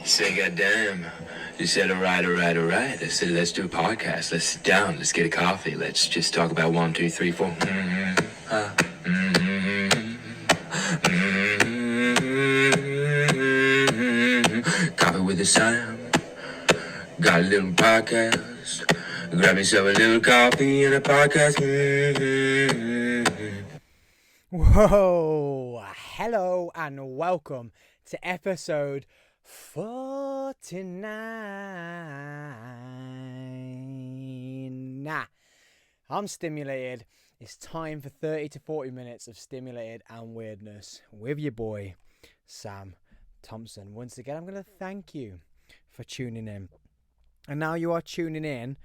You say, goddamn. You said, all right. I said, let's do a podcast. Let's sit down. Let's get a coffee. Let's just talk about 1, 2, 3, 4. Coffee with the Sam. Got a little podcast. Grab yourself a little coffee and a podcast. Whoa, hello and welcome to episode 49. I'm stimulated. It's time for 30 to 40 minutes of stimulated and weirdness with your boy, Sam Thompson. Once again, I'm going to thank you for tuning in. And now you are tuning in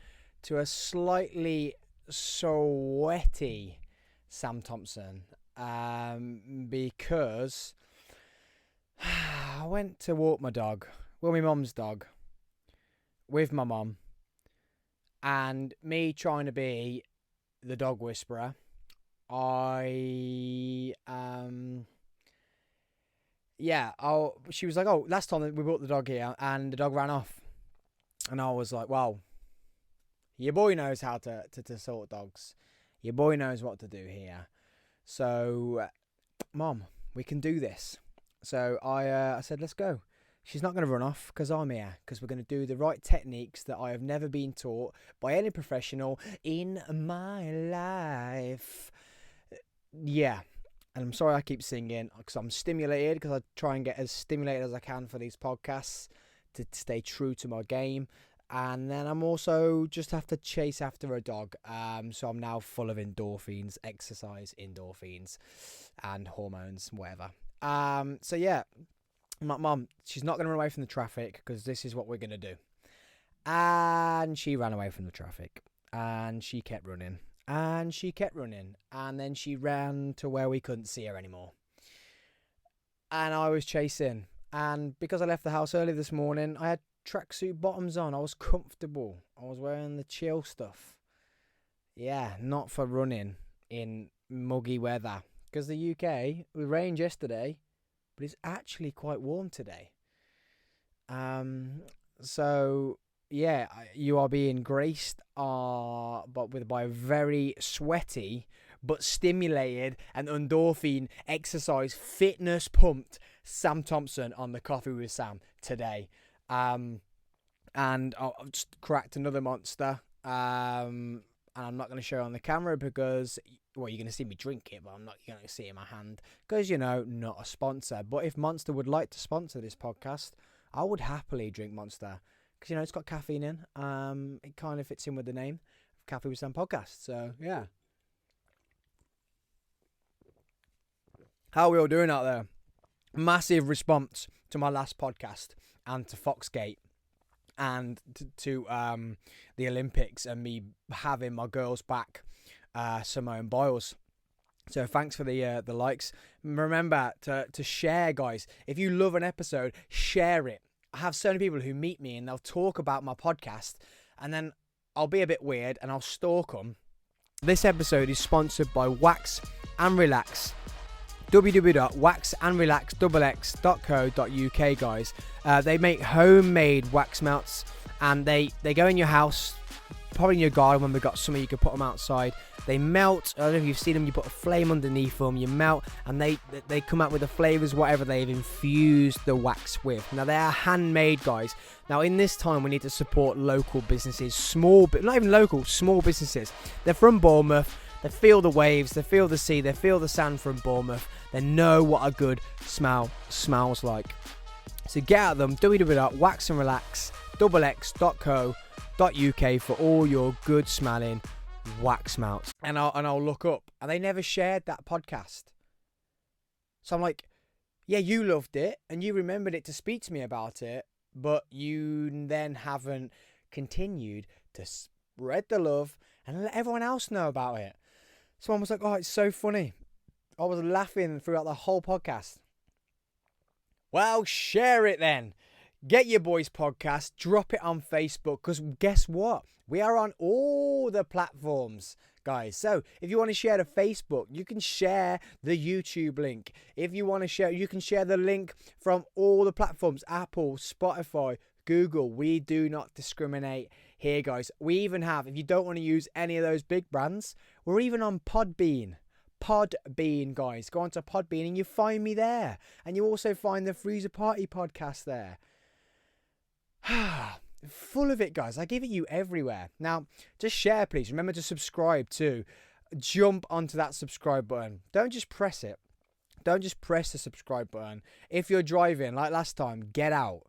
to a slightly sweaty Sam Thompson. Because I went to walk my dog, my mum's dog, with my mum, and me trying to be the dog whisperer, she was like, oh, last time we brought the dog here, and the dog ran off, and I was like, well, your boy knows how to sort dogs, your boy knows what to do here. So, Mom, we can do this. So I said, let's go. She's not going to run off because I'm here. Because we're going to do the right techniques that I have never been taught by any professional in my life. Yeah. And I'm sorry I keep singing because I'm stimulated. Because I try and get as stimulated as I can for these podcasts to stay true to my game. And then I'm also just have to chase after a dog. So I'm now full of endorphins, exercise endorphins, and hormones, whatever. So yeah, my mum, she's not going to run away from the traffic because this is what we're going to do. And she ran away from the traffic. And she kept running. And she kept running. And then she ran to where we couldn't see her anymore. And I was chasing. And because I left the house early this morning, I had tracksuit bottoms on. I was comfortable. I was wearing the chill stuff. Yeah, not for running in muggy weather. Because the UK, we rained yesterday, but it's actually quite warm today. So yeah, you are being graced by a very sweaty but stimulated and endorphin exercise fitness pumped Sam Thompson on the Coffee with Sam today. And I've just cracked another monster. And I'm not going to show it on the camera because, well, you're going to see me drink it, but I'm not going to see it in my hand because, not a sponsor. But if Monster would like to sponsor this podcast, I would happily drink Monster because, it's got caffeine in. It kind of fits in with the name of Cafe with Sam podcast. So, yeah. How are we all doing out there? Massive response to my last podcast and to Foxgate and to the Olympics and me having my girls back, Simone Biles. So thanks for the likes. Remember to share, guys. If you love an episode, share it. I have so many people who meet me and they'll talk about my podcast and then I'll be a bit weird and I'll stalk them. This episode is sponsored by Wax and Relax. www.waxandrelax.co.uk, guys. They make homemade wax melts and they go in your house, probably in your garden when we've got summer, you can put them outside. They melt. I don't know if you've seen them, you put a flame underneath them, you melt, and they come out with the flavours, whatever they've infused the wax with. Now, they are handmade, guys. Now, in this time, we need to support local businesses, not even local, small businesses. They're from Bournemouth. They feel the waves, they feel the sea, they feel the sand from Bournemouth. They know what a good smell smells like. So get at them, www.waxandrelax.co.uk for all your good smelling wax melts. And I'll look up, and they never shared that podcast. So I'm like, yeah, you loved it, and you remembered it to speak to me about it, but you then haven't continued to spread the love and let everyone else know about it. Someone was like, oh, it's so funny. I was laughing throughout the whole podcast. Well, share it then. Get Your Boys podcast, drop it on Facebook, because guess what? We are on all the platforms, guys. So if you want to share the Facebook, you can share the YouTube link. If you want to share, you can share the link from all the platforms, Apple, Spotify, Google. We do not discriminate here, guys. We even have, if you don't want to use any of those big brands, we're even on Podbean. Podbean, guys. Go onto Podbean and you find me there. And you also find the Freezer Party podcast there. Full of it, guys. I give it you everywhere. Now, just share, please. Remember to subscribe too. Jump onto that subscribe button. Don't just press it. Don't just press the subscribe button. If you're driving, like last time, get out.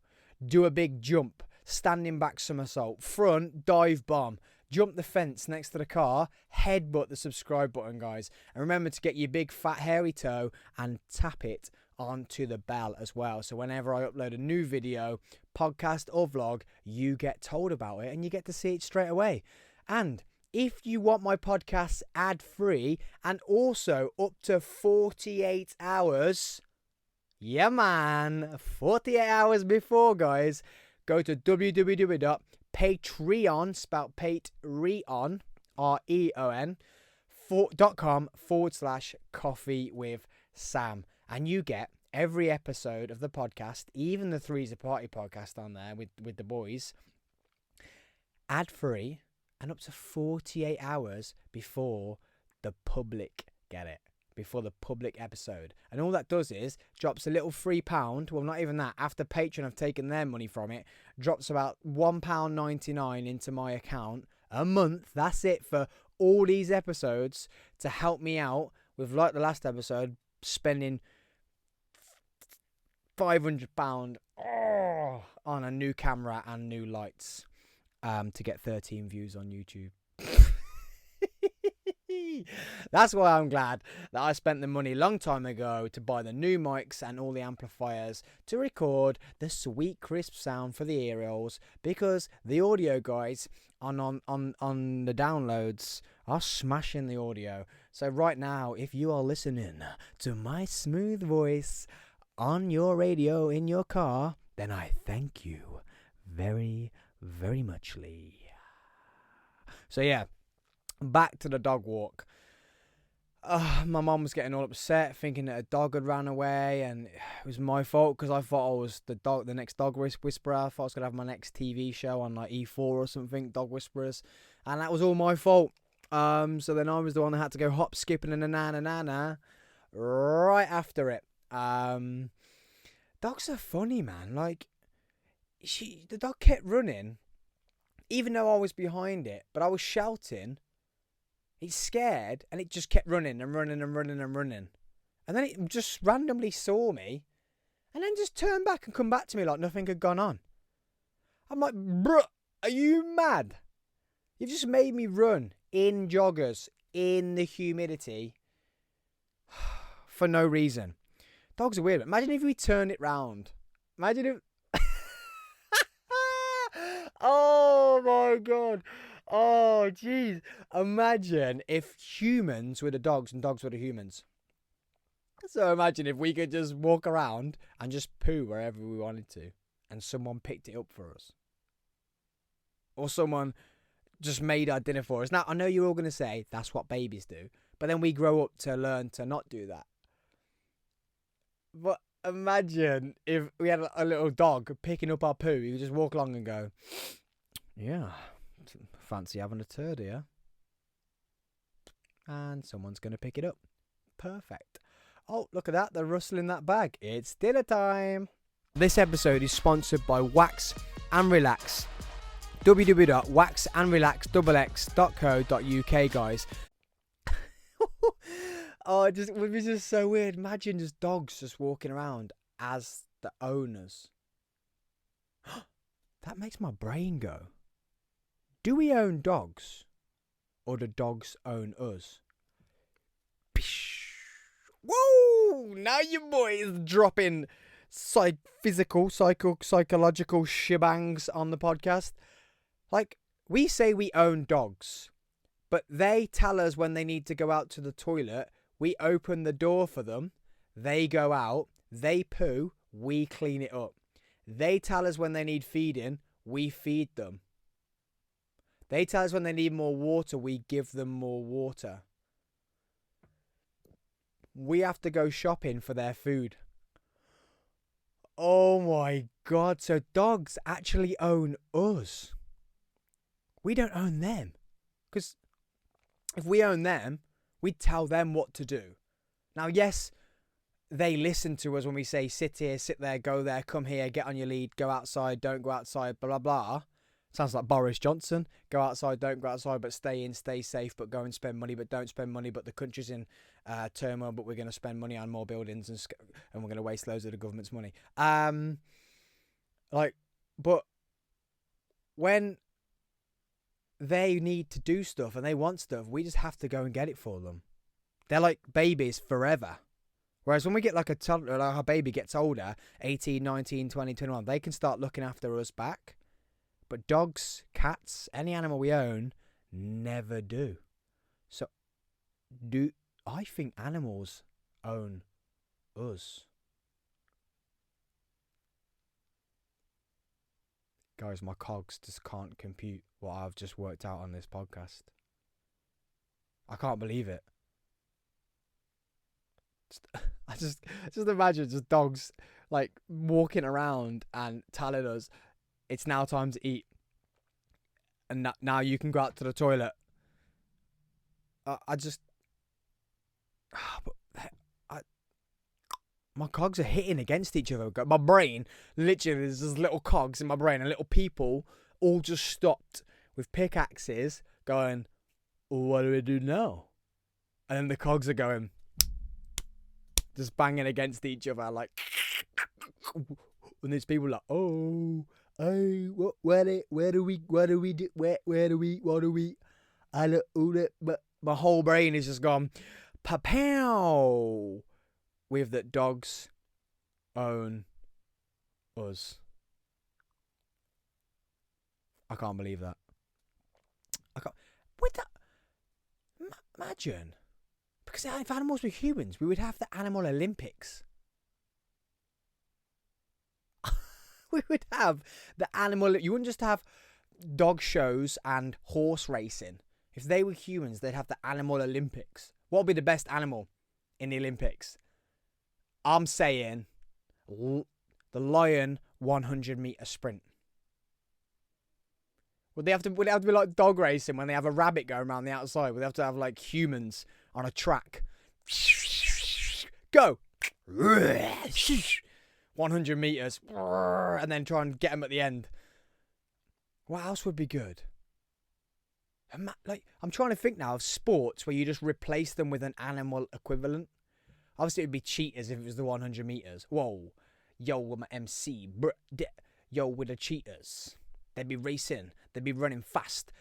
Do a big jump. Standing back somersault. Front dive bomb. Jump the fence next to the car. Headbutt the subscribe button, guys. And remember to get your big fat hairy toe and tap it onto the bell as well. So whenever I upload a new video, podcast or vlog, you get told about it and you get to see it straight away. And if you want my podcast ad-free and also up to 48 hours, yeah man, 48 hours before, guys, go to www.patreon, spelled Patreon, REON.com/coffee with Sam. And you get every episode of the podcast, even the Freezer Party podcast on there with the boys, ad-free and up to 48 hours before the public get it. Before the public episode. And all that does is drops a little £3, well not even that, after Patreon have taken their money from it, drops about £1.99 into my account a month. That's it for all these episodes to help me out with, like the last episode, spending £500 on a new camera and new lights to get 13 views on YouTube. That's why I'm glad that I spent the money a long time ago to buy the new mics and all the amplifiers to record the sweet crisp sound for the aerials, because the audio guys on the downloads are smashing the audio. So right now, if you are listening to my smooth voice on your radio in your car, then I thank you very, very muchly. So yeah, back to the dog walk. My mum was getting all upset, thinking that a dog had ran away, and it was my fault because I thought I was the next dog whisperer. I thought I was gonna have my next TV show on like E4 or something, Dog Whisperers, and that was all my fault. So then I was the one that had to go hop, skipping and a na right after it. Dogs are funny, man. Like the dog kept running, even though I was behind it, but I was shouting. It's scared, and it just kept running and running and running and running. And then it just randomly saw me, and then just turned back and come back to me like nothing had gone on. I'm like, bruh, are you mad? You've just made me run in joggers, in the humidity, for no reason. Dogs are weird. Imagine if we turned it round. Imagine if... Oh, my God. Oh, jeez. Imagine if humans were the dogs and dogs were the humans. So imagine if we could just walk around and just poo wherever we wanted to, and someone picked it up for us. Or someone just made our dinner for us. Now, I know you're all going to say that's what babies do, but then we grow up to learn to not do that. But imagine if we had a little dog picking up our poo. You could just walk along and go, yeah, fancy having a turd here. And someone's going to pick it up. Perfect. Oh, look at that. They're rustling that bag. It's dinner time. This episode is sponsored by Wax and Relax. www.waxandrelax.co.uk, guys. Oh, it would be just so weird. Imagine just dogs just walking around as the owners. That makes my brain go. Do we own dogs? Or do dogs own us? Whoa! Now your boy is dropping psychological shebangs on the podcast. Like, we say we own dogs, but they tell us when they need to go out to the toilet. We open the door for them. They go out. They poo. We clean it up. They tell us when they need feeding, we feed them. They tell us when they need more water, we give them more water. We have to go shopping for their food. Oh my God. So dogs actually own us. We don't own them. Because if we own them, we'd tell them what to do. Now, yes, they listen to us when we say sit here, sit there, go there, come here, get on your lead, go outside, don't go outside, blah, blah, blah. Sounds like Boris Johnson. Go outside, don't go outside, but stay in, stay safe, but go and spend money, but don't spend money. But the country's in turmoil, but we're going to spend money on more buildings and we're going to waste loads of the government's money. But when they need to do stuff and they want stuff, we just have to go and get it for them. They're like babies forever. Whereas when we get like a toddler, like our baby gets older, 18, 19, 20, 21, they can start looking after us back. But dogs, cats, any animal we own, never do. So, I think animals own us. Guys, my cogs just can't compute what I've just worked out on this podcast. I can't believe it. I just imagine just dogs like walking around and telling us it's now time to eat, and now you can go out to the toilet. My cogs are hitting against each other. My brain, literally, there's just little cogs in my brain, and little people all just stopped with pickaxes, going, "What do we do now?" And then the cogs are going, just banging against each other, like, and these people like, "Oh, what do we? I don't, but my whole brain is just gone, pow, with that dogs own us. I can't believe that. Would that, imagine, because if animals were humans, we would have the Animal Olympics. We would have the animal. You wouldn't just have dog shows and horse racing. If they were humans, they'd have the Animal Olympics. What would be the best animal in the Olympics? I'm saying the lion 100-meter sprint. Would it have to be like dog racing when they have a rabbit going around the outside? Would they have to have like humans on a track? Go! 100 meters, and then try and get them at the end. What else would be good? I'm trying to think now of sports where you just replace them with an animal equivalent. Obviously, it would be cheaters if it was the 100 meters. Whoa, yo, with my MC, yo, with the cheaters. They'd be racing. They'd be running fast.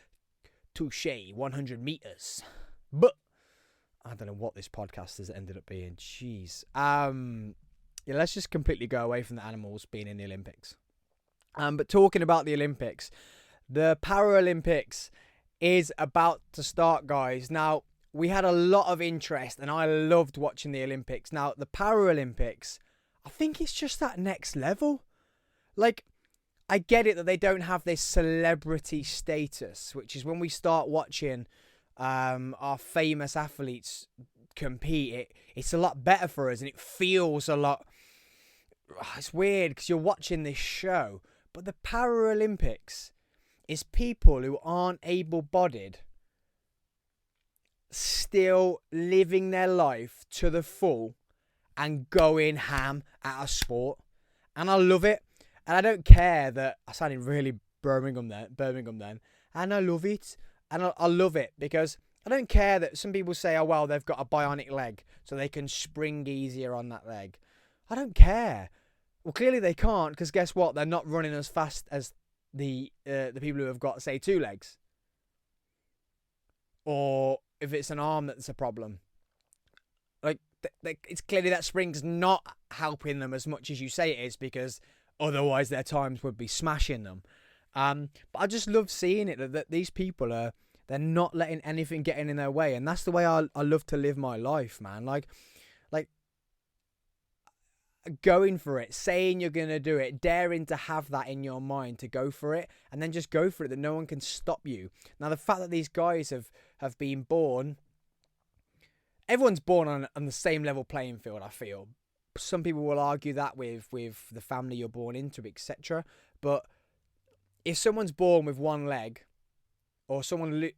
Touche, 100 meters. But I don't know what this podcast has ended up being. Jeez. Yeah, let's just completely go away from the animals being in the Olympics. But talking about the Olympics, the Paralympics is about to start, guys. Now, we had a lot of interest, and I loved watching the Olympics. Now, the Paralympics, I think it's just that next level. Like, I get it that they don't have this celebrity status, which is when we start watching our famous athletes compete, it's a lot better for us, and it feels a lot. It's weird because you're watching this show, but the Paralympics is people who aren't able-bodied still living their life to the full and going ham at a sport, and I love it. And I don't care that I sounded really Birmingham then, and I love it, and I love it because I don't care that some people say, oh well, they've got a bionic leg so they can spring easier on that leg. I don't care. Well, clearly they can't, because guess what? They're not running as fast as the people who have got, say, 2 legs. Or if it's an arm that's a problem. Like, it's clearly that spring's not helping them as much as you say it is, because otherwise their times would be smashing them. But I just love seeing it, that these people they're not letting anything get in their way. And that's the way I love to live my life, man. Like going for it, saying you're going to do it, daring to have that in your mind to go for it, and then just go for it, that no one can stop you. Now, the fact that these guys have been born, everyone's born on the same level playing field, I feel. Some people will argue that with the family you're born into, etc. But if someone's born with one leg, or someone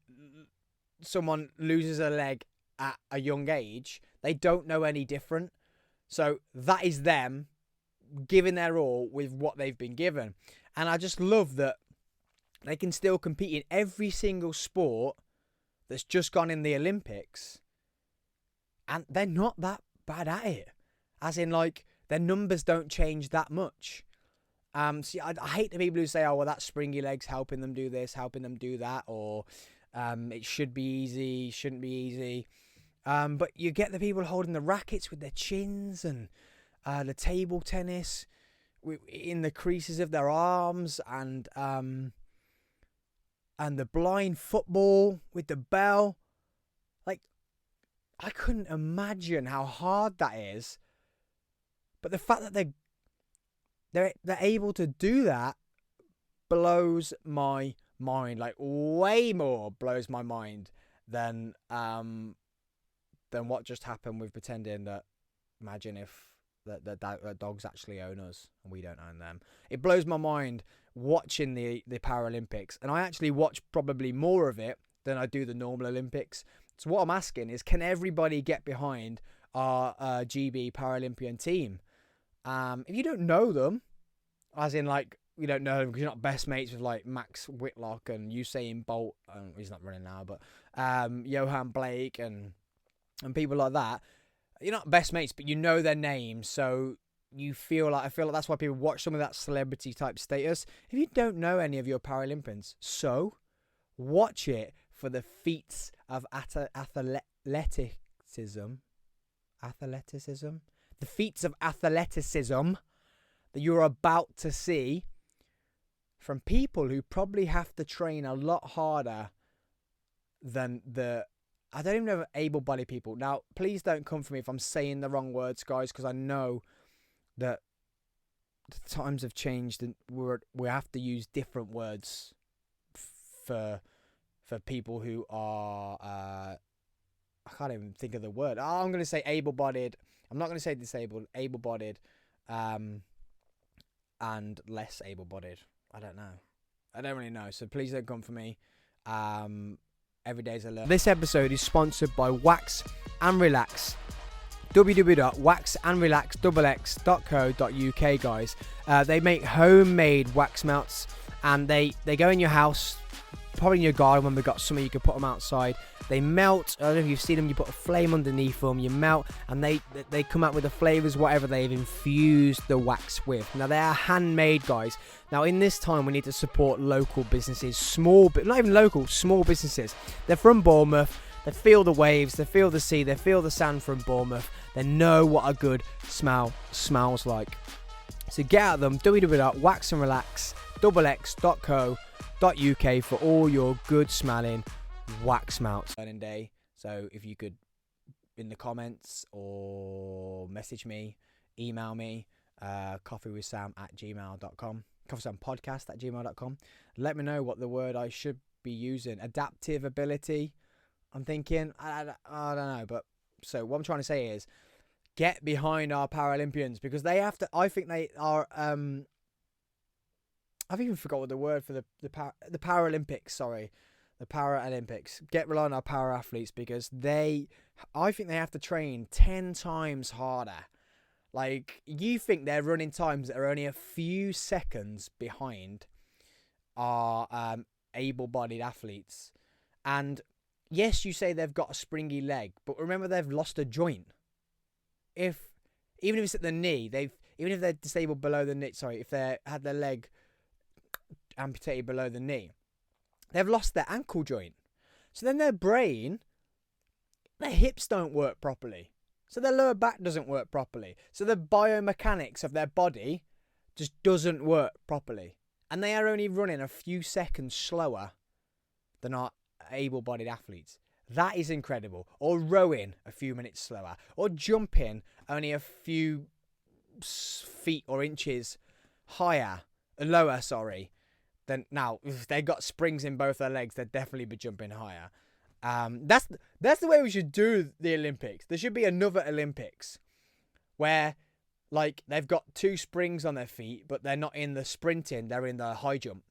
loses a leg at a young age, they don't know any different. So that is them giving their all with what they've been given. And I just love that they can still compete in every single sport that's just gone in the Olympics. And they're not that bad at it. As in, like, their numbers don't change that much. See, I hate the people who say, oh, well, that springy leg's helping them do this, helping them do that, or it should be easy, shouldn't be easy. But you get the people holding the rackets with their chins, and the table tennis in the creases of their arms, and the blind football with the bell. Like, I couldn't imagine how hard that is. But the fact that they're able to do that blows my mind. Like, way more blows my mind than what just happened with pretending that, imagine if the dogs actually own us and we don't own them. It blows my mind watching the Paralympics, and I actually watch probably more of it than I do the normal Olympics. So what I'm asking is, can everybody get behind our GB Paralympian team? If you don't know them, as in, like, you don't know them because you're not best mates with, like, Max Whitlock and Usain Bolt, he's not running now, but Johan Blake and people like that, you're not best mates, but you know their names, so I feel like that's why people watch some of that celebrity type status. If you don't know any of your Paralympians, so watch it for the feats of athleticism, the feats of athleticism that you're about to see from people who probably have to train a lot harder than I don't even know, able-bodied people. Now, please don't come for me if I'm saying the wrong words, guys, because I know that the times have changed and we have to use different words for people who are I can't even think of the word. I'm going to say able-bodied. I'm not going to say disabled. Able-bodied, and less able-bodied. I don't know. I don't really know. So please don't come for me. Every day's a learn. This episode is sponsored by Wax and Relax. www.waxandrelax.co.uk, guys. They make homemade wax melts, and they go in your house, probably in your garden when we've got summer. You can put them outside. They melt. I don't know if you've seen them. You put a flame underneath them, you melt, and they come out with the flavors, whatever they've infused the wax with. Now, they are handmade, guys. Now, in this time, we need to support local businesses, not even local, small businesses. They're from Bournemouth. They feel the waves, they feel the sea, they feel the sand from Bournemouth. They know what a good smell smells like. So get at them, www.waxandrelax.co.uk for all your good smelling wax melts. Learning day. So if you could, in the comments, or message me, email me, coffeewithsam@gmail.com, coffeewisampodcast@gmail.com. Let me know what the word I should be using. Adaptive ability, I'm thinking. I don't know. But so what I'm trying to say is, get behind our Paralympians, because they have to. I think they are. I've even forgot what the word for the Paralympics. Sorry, the Paralympics. Rely on our para athletes, because I think they have to train 10 times harder. Like, you think they're running times that are only a few seconds behind our able-bodied athletes, and yes, you say they've got a springy leg, but remember, they've lost a joint. Even if it's at the knee, even if they're disabled below the knee, if they had their leg amputated below the knee, they've lost their ankle joint. So then their hips don't work properly. So their lower back doesn't work properly. So the biomechanics of their body just doesn't work properly. And they are only running a few seconds slower than our able-bodied athletes. That is incredible. Or rowing a few minutes slower. Or jumping only a few feet or inches lower, then now if they got springs in both their legs, they'd definitely be jumping higher. That's the way we should do the Olympics. There should be another Olympics where, like, they've got 2 springs on their feet, but they're not in the sprinting, they're in the high jump.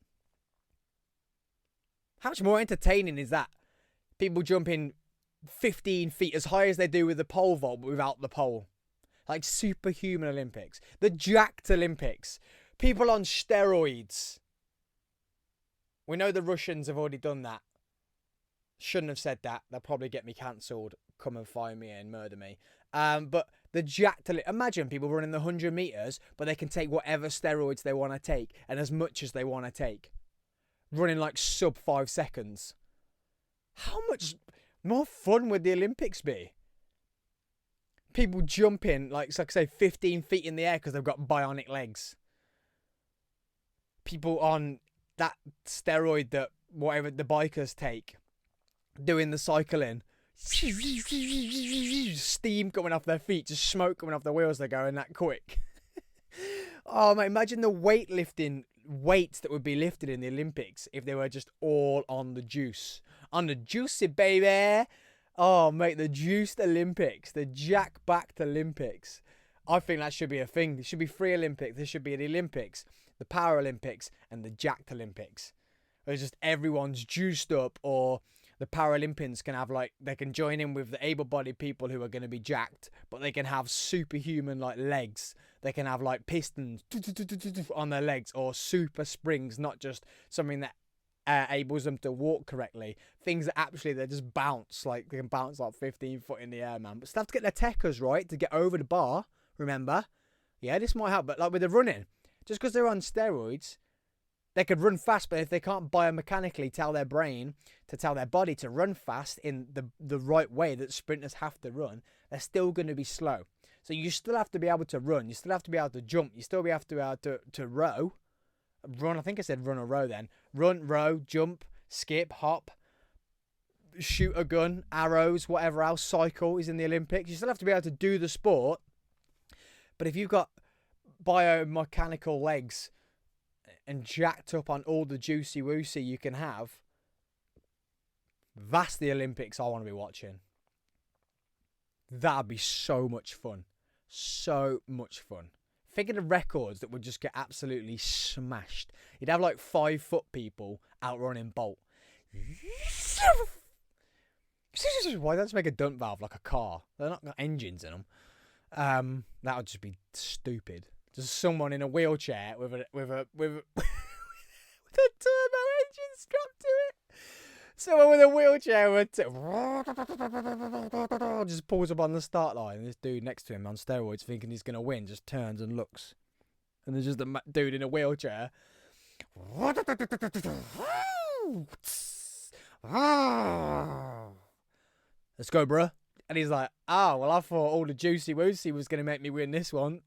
How much more entertaining is that? People jumping 15 feet as high as they do with the pole vault, but without the pole. Like superhuman Olympics. The jacked Olympics. People on steroids. We know the Russians have already done that. Shouldn't have said that. They'll probably get me cancelled. Come and find me and murder me. But the jacked... Imagine people running the 100 metres, but they can take whatever steroids they want to take and as much as they want to take. Running like sub 5 seconds. How much more fun would the Olympics be? People jumping, like I say, 15 feet in the air because they've got bionic legs. People on that steroid that whatever the bikers take, doing the cycling. Steam coming off their feet, just smoke coming off their wheels. They're going that quick. Oh, mate, imagine the weights that would be lifted in the Olympics if they were just all on the juice. On the juicy, baby. Oh, mate, the juiced Olympics. The jack-backed Olympics. I think that should be a thing. There should be 3 Olympics. There should be the Olympics, the Paralympics, and the jacked Olympics. Where just everyone's juiced up, or the Paralympians can have, like, they can join in with the able-bodied people who are going to be jacked, but they can have superhuman, like, legs. They can have, like, pistons on their legs, or super springs, not just something that enables them to walk correctly. Things that actually they just bounce, like, they can bounce like 15 foot in the air, man. But still have to get their techers right to get over the bar, remember? Yeah, this might help, but like with the running, just because they're on steroids, they could run fast, but if they can't biomechanically tell their brain to tell their body to run fast in the right way that sprinters have to run, they're still going to be slow. So you still have to be able to run. You still have to be able to jump. You still have to be able to row. Run, I think I said run or row then. Run, row, jump, skip, hop, shoot a gun, arrows, whatever else, cycle is in the Olympics. You still have to be able to do the sport. But if you've got biomechanical legs and jacked up on all the juicy woosy you can have, that's the Olympics I want to be watching. That'd be so much fun. So much fun. Think of the records that would just get absolutely smashed. You'd have like 5 foot people outrunning Bolt. Why don't they make a dump valve like a car? They're not got engines in them. That would just be stupid. Just someone in a wheelchair with a turbo engine strapped to it. Someone with a wheelchair would just pulls up on the start line, and this dude next to him on steroids, thinking he's gonna win, just turns and looks, and there's just a dude in a wheelchair. Let's go, bruh. And he's like, "Oh, well, I thought all the juicy woosy was gonna make me win this one."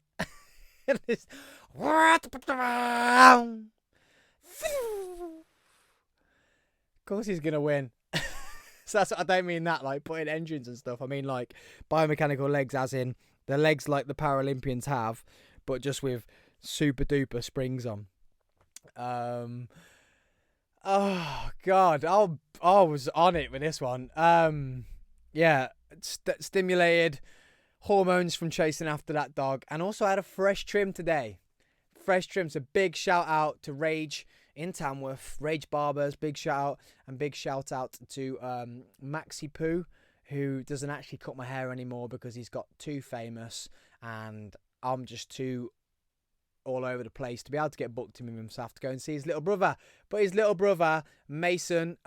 And it's, of course he's going to win. So that's what I don't mean that, like, putting engines and stuff. I mean, like, biomechanical legs, as in the legs like the Paralympians have, but just with super duper springs on. Oh, God. I was on it with this one. Yeah, stimulated hormones from chasing after that dog. And also I had a fresh trim today. Fresh trim. So big shout out to Rage in Tamworth, Rage Barbers, big shout out, and big shout out to Maxi Poo, who doesn't actually cut my hair anymore because he's got too famous, and I'm just too all over the place to be able to get booked in with himself to go and see his little brother. But his little brother, Mason,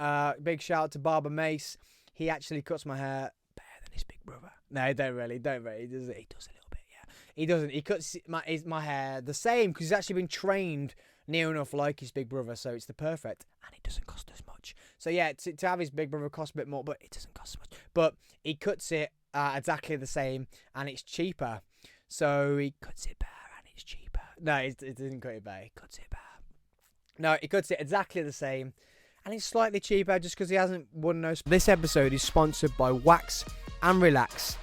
big shout out to Barber Mace, he actually cuts my hair better than his big brother. No, don't really. He does a little bit, yeah. He doesn't. He cuts my hair the same because he's actually been trained near enough like his big brother, so it's the perfect, and it doesn't cost as much. So yeah, to have his big brother cost a bit more, but it doesn't cost as much. But he cuts it exactly the same, and it's cheaper. So he cuts it better, and it's cheaper. No, it didn't cut it better. He cuts it better. No, he cuts it exactly the same, and it's slightly cheaper just because he hasn't won no. This episode is sponsored by Wax and Relax.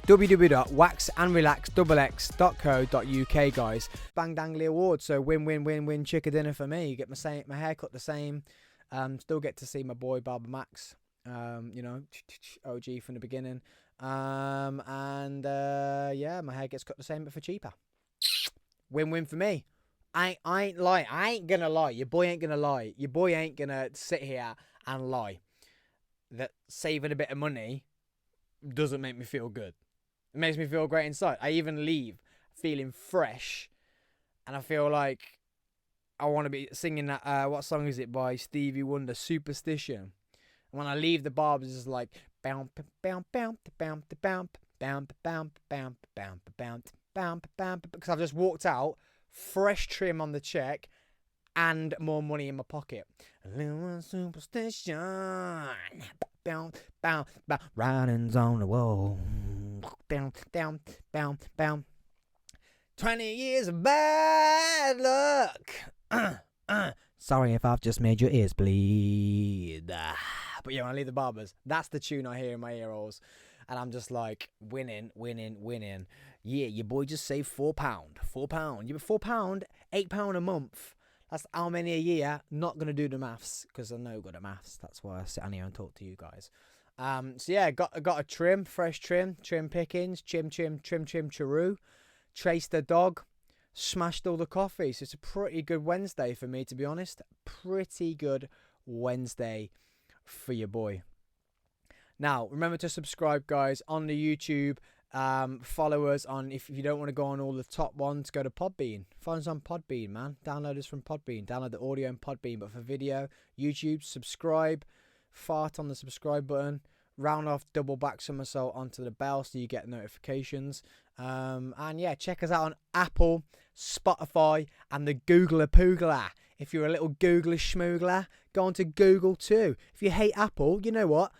www.waxandrelax.co.uk, guys. Bang Dangly Awards, so win chicken dinner for me. You get my haircut the same. Still get to see my boy Barber Max. OG from the beginning. Yeah, my hair gets cut the same but for cheaper. Win for me. I ain't lying. I ain't gonna lie. Your boy ain't gonna lie. Your boy ain't gonna sit here and lie that saving a bit of money doesn't make me feel good. It makes me feel great inside. I even leave feeling fresh, and I feel like I want to be singing that. What song is it by Stevie Wonder? Superstition. And when I leave the barber, it's just like bounce, bounce, bounce, bounce, bounce, bounce, bounce, bounce, bounce, bounce, bounce, bounce, because I've just walked out, fresh trim on the check, and more money in my pocket. A little superstition, bounce, bounce, bounce, writings on the wall, bounce, down, bounce, bounce. 20 years of bad luck. Sorry if I've just made your ears bleed. But yeah, when I leave the barbers, that's the tune I hear in my ear holes. And I'm just like, winning. Yeah, your boy just saved £4. £4. You £4, £8 a month. That's how many a year? Not going to do the maths, because I'm no good at maths. That's why I sit on here and talk to you guys. So yeah, got a trim, fresh trim pickings, chim, chiroo. Traced the dog. Smashed all the coffee. So it's a pretty good Wednesday for me, to be honest. Pretty good Wednesday for your boy. Now, remember to subscribe, guys, on the YouTube. Follow us on, if you don't want to go on all the top ones, go to Podbean. Follow us on Podbean, man. Download us from Podbean. Download the audio and Podbean. But for video, YouTube, subscribe. Fart on the subscribe button. Round off double back somersault onto the bell so you get notifications. And yeah, check us out on Apple, Spotify, and the Googler Poogler. If you're a little Googler schmoogler, go on to Google too. If you hate Apple, you know what?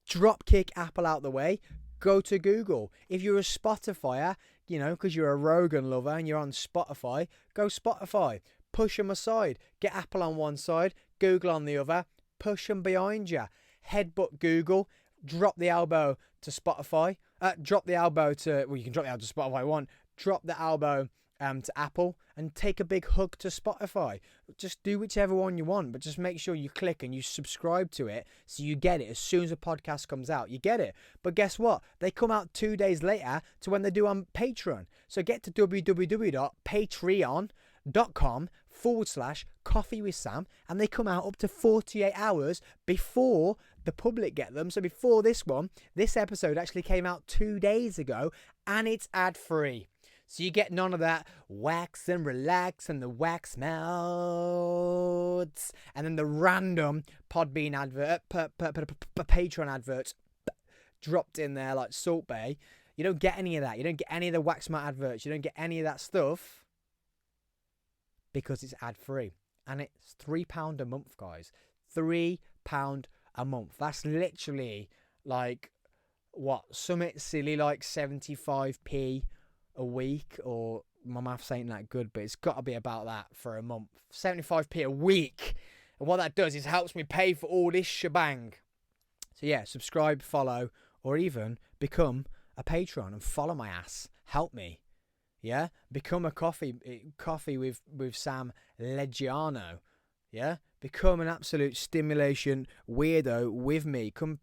Drop kick Apple out the way. Go to Google. If you're a Spotifyer, because you're a Rogan lover and you're on Spotify, go Spotify. Push them aside. Get Apple on one side, Google on the other. Push them behind you. Headbutt Google. Drop the elbow to Spotify. Drop the elbow to... Well, you can drop the elbow to Spotify if you want. Drop the elbow to Apple and take a big hug to Spotify. Just do whichever one you want, but just make sure you click and you subscribe to it so you get it as soon as a podcast comes out. You get it. But guess what? They come out 2 days later to when they do on Patreon. So get to www.patreon.com/Coffee with Sam, and they come out up to 48 hours before the public get them. So before this episode actually came out 2 days ago, and it's ad-free. So you get none of that wax and relax and the wax melts and then the random Podbean advert, Patreon adverts dropped in there like Salt Bay. You don't get any of that. You don't get any of the wax melt adverts. You don't get any of that stuff because it's ad-free. And it's £3 a month, guys. £3 a month. That's literally like, something silly like 75p a week, or my maths ain't that good, but it's got to be about that for a month. 75p a week. And what that does is helps me pay for all this shebang. So yeah, subscribe, follow, or even become a patron and follow my ass. Help me. Yeah? Become a coffee with Sam Leggiano. Yeah? Become an absolute stimulation weirdo with me. Come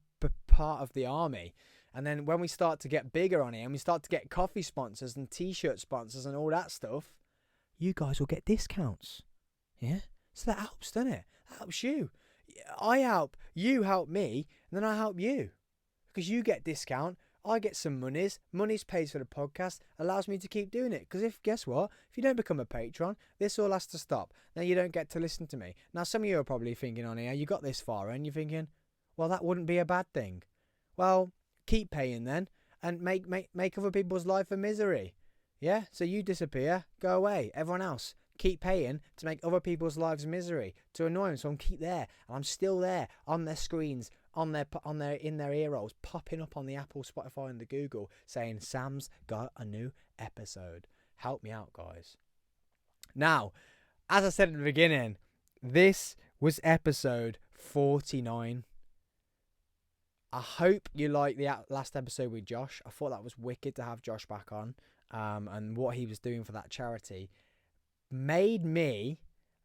part of the army. And then when we start to get bigger on here and we start to get coffee sponsors and t-shirt sponsors and all that stuff, you guys will get discounts. Yeah? So that helps, doesn't it? That helps you. I help, you help me, and then I help you. Because you get discount, I get some monies. Monies pays for the podcast, allows me to keep doing it. Because guess what? If you don't become a patron, this all has to stop. Then you don't get to listen to me. Now, some of you are probably thinking on here, you got this far and you're thinking, well, that wouldn't be a bad thing. Well, keep paying then and make other people's life a misery. Yeah? So you disappear, go away. Everyone else, keep paying to make other people's lives misery, to annoy them. So I'm keep there. And I'm still there on their screens, in their ear rolls, popping up on the Apple, Spotify and the Google saying, Sam's got a new episode. Help me out, guys. Now, as I said at the beginning, this was episode 49. I hope you like the last episode with Josh. I thought that was wicked to have Josh back on, and what he was doing for that charity made me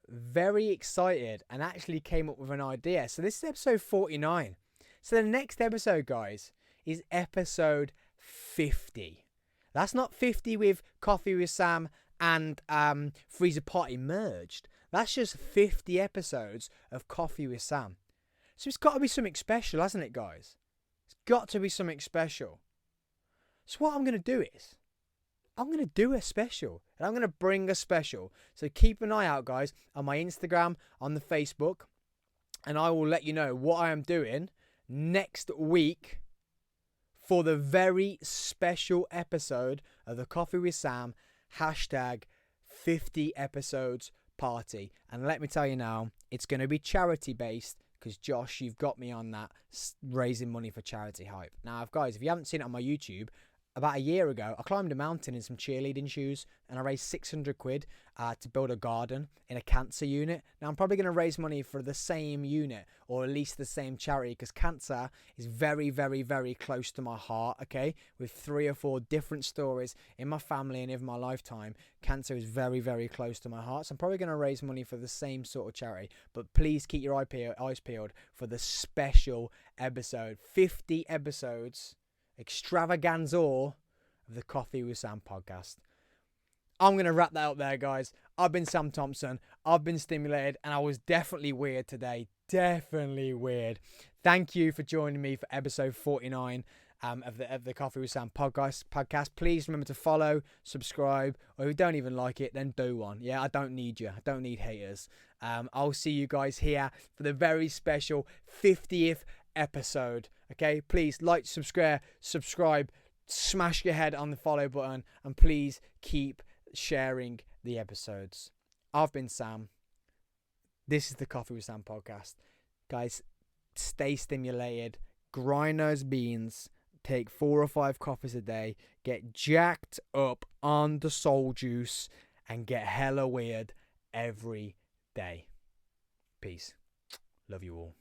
very excited and actually came up with an idea. So this is episode 49. So the next episode, guys, is episode 50. That's not 50 with Coffee with Sam and Freezer Party merged. That's just 50 episodes of Coffee with Sam. So it's got to be something special, hasn't it, guys? It's got to be something special. So what I'm going to do is, I'm going to do a special. And I'm going to bring a special. So keep an eye out, guys, on my Instagram, on the Facebook. And I will let you know what I am doing next week for the very special episode of the Coffee with Sam hashtag 50 episodes party. And let me tell you now, it's going to be charity based. Because Josh, you've got me on that raising money for charity hype. Now, guys, if you haven't seen it on my YouTube, about a year ago, I climbed a mountain in some cheerleading shoes and I raised 600 quid to build a garden in a cancer unit. Now, I'm probably going to raise money for the same unit or at least the same charity because cancer is very, very, very close to my heart, okay? With 3 or 4 different stories in my family and in my lifetime, cancer is very, very close to my heart. So I'm probably going to raise money for the same sort of charity. But please keep your eyes peeled for the special episode. 50 episodes. Extravaganza of the Coffee with Sam podcast. I'm going to wrap that up there, guys. I've been Sam Thompson. I've been stimulated and I was definitely weird today. Definitely weird. Thank you for joining me for episode 49 of the Coffee with Sam podcast. Please remember to follow, subscribe, or if you don't even like it, then do one. Yeah, I don't need you. I don't need haters. I'll see you guys here for the very special 50th episode. Okay, please like, subscribe, smash your head on the follow button, and please keep sharing the episodes. I've been Sam. This is the Coffee with Sam podcast. Guys, stay stimulated, grind those beans, take 4 or 5 coffees a day, get jacked up on the soul juice, and get hella weird every day. Peace. Love you all.